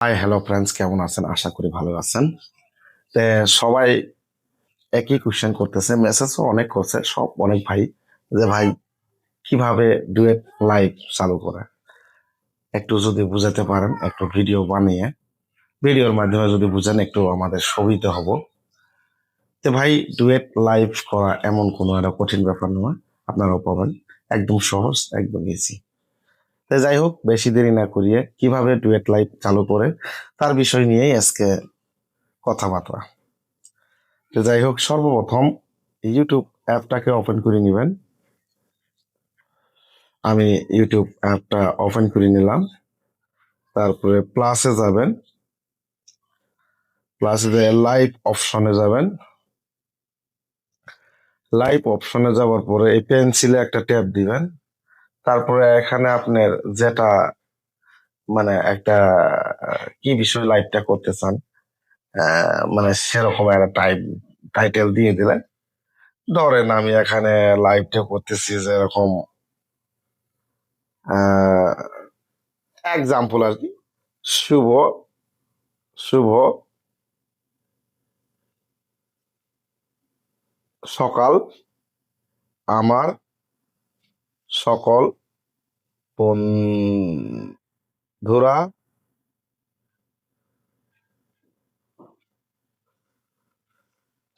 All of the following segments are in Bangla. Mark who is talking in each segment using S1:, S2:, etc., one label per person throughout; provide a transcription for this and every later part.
S1: হাই হ্যালো ফ্রেন্ডস, কেমন আছেন? আশা করি ভালো আছেন। তে সবাই একই কোশ্চেন করতেছে, মেসেজও অনেক করছে, সব অনেক ভাই, যে ভাই কিভাবে ডুয়েট লাইভ চালু করে একটু যদি বুঝাতে পারেন, একটু ভিডিও বানিয়ে ভিডিওর মাধ্যমে যদি বুঝেন একটু আমাদের সুবিধা হব। তো ভাই, ডুয়েট লাইভ করা এমন কোনো একটা কঠিন ব্যাপার নয়, আপনারাও পাবেন, একদম সহজ, একদম ইজি। তো যাই হোক, বেশি দেরি না করিয়ে কিভাবে ডুয়েট লাইভ চালু করে তার বিষয় নিয়েই আজকে কথাবার্তা। তো যাই হোক, সর্বপ্রথম ইউটিউব অ্যাপটাকে ওপেন করে নেবেন। আমি ইউটিউব অ্যাপটা ওপেন করে নিলাম। তারপরে প্লাসে যাবেন, প্লাসে যেয়ে লাইভ অপশনে যাবেন। লাইভ অপশনে যাওয়ার পরে এই পেন্সিলে একটা ট্যাপ দিবেন। তারপরে এখানে আপনার যেটা মানে একটা কি বিষয় লাইভটা করতে চান, মানে সেরকম একটা টাইটেল দিয়ে দিলেন। ধরেন আমি এখানে লাইভটা করতেছি যেরকম এক্সাম্পল আর কি, শুভ শুভ সকাল আমার সকল বন্ধুরা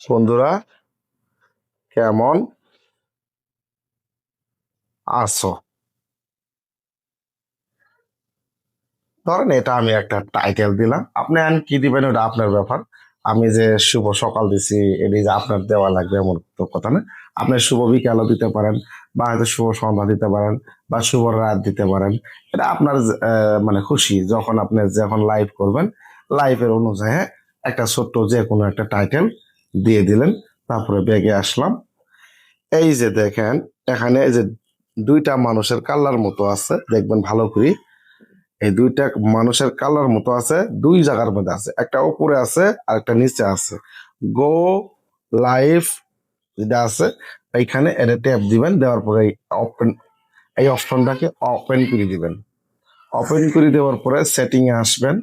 S1: বন্ধুরা কেমন আছো। ধরেন এটা আমি একটা টাইটেল দিলাম, আপনি আন কি দিবেন ওটা আপনার ব্যাপার। আমি যে শুভ সকাল দিছি এটি যে আপনার দেওয়া লাগবে এমন তো কথা না। আপনি শুভ বিকালও দিতে পারেন, বা হয়তো শুভ সন্ধ্যা দিতে পারেন, বা শুভ রাত দিতে পারেন। এটা আপনার মানে খুশি, যখন আপনি যখন লাইভ করবেন লাইভের অনুযায়ী একটা ছোট্ট যে কোনো একটা টাইটেল দিয়ে দিলেন। তারপরে ব্যাগে আসলাম। এই যে দেখেন, এখানে এই যে দুইটা মানুষের কালার মতো আছে, দেখবেন ভালো করে। এই দুইটা মানুষের কালার মতো আছে, দুই জায়গার মধ্যে আছে, একটা উপরে আছে আর একটা নিচে আছে। গো লাইভ যেটা আছে, এইখানে এটা ট্যাপ দিবেন, দেওয়ার পরে ওপেন, এই অপশনটাকে ওপেন করে দিবেন। ওপেন করে দেওয়ার পরে সেটিং এ আসবেন।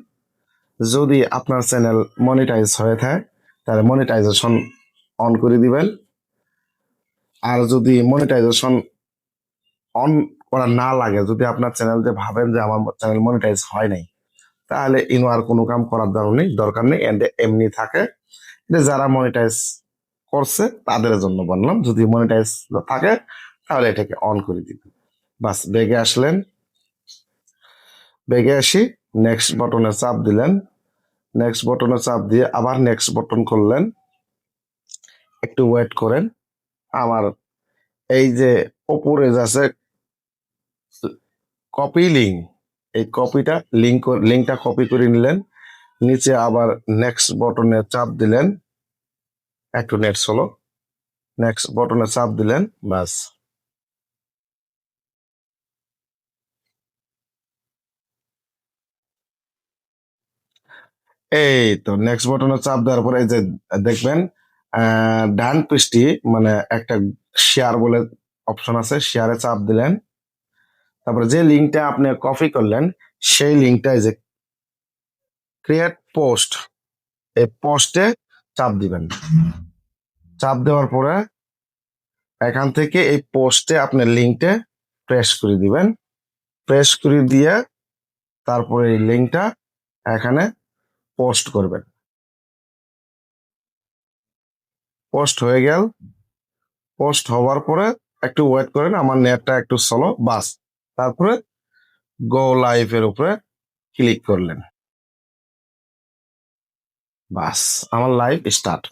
S1: যদি আপনার চ্যানেল মনিটাইজ হয়ে থাকে তাহলে মনিটাইজেশন অন করে দিবেন। আর যদি মনিটাইজেশন অন করা না লাগে, যদি আপনার চ্যানেল যে ভাবেন যে আমার চ্যানেল মনিটাইজ হয় নাই, তাহলে ইনো আর কোনো কাম করার দরকার নেই, এমনি থাকে। এটা যারা মনিটাইজ করছে তাদের জন্য বললাম, যদি মনিটাইজ থাকে তাহলে এটাকে অন করে দিবেন। বাস, বেগে আসলেন, বেগে আসি নেক্সট বটনে চাপ দিলেন। নেক্সট বটনে চাপ দিয়ে আবার নেক্সট বটন করলেন। একটু ওয়েট করেন। আমার এই যে ওপরে আছে কপি লিঙ্ক, এই কপিটা লিঙ্কটা কপি করে নিলেন। নিচে আবার নেক্সট বটনে চাপ দিলেন, একটু নেট চলো, নেক্সট বটনে চাপ দিলেন, বাস। এই তো নেক্সট বটনে চাপ দেওয়ার পরে এই যে দেখবেন ডান পৃষ্টি মানে একটা শেয়ার বলে অপশন আছে, শেয়ারে চাপ দিলেন। তারপরে যে লিঙ্কটা আপনি কপি করলেন সেই লিঙ্কটা এই যে ক্রিয়েট পোস্ট, এই পোস্টে চাপ দিবেন। চাপ দেওয়ার পরে এখান থেকে এই পোস্টে আপনি লিঙ্কটা প্রেস করে দিবেন। প্রেস করে দিয়ে তারপরে এই লিঙ্কটা এখানে পোস্ট করবেন। পোস্ট হয়ে গেল। পোস্ট হওয়ার পরে একটু ওয়েট করেন, আমার নেটটা একটু স্লো, বাস। তারপরে গো লাইভ এর উপরে ক্লিক করলেন, বাস, আমার লাইভ স্টার্ট।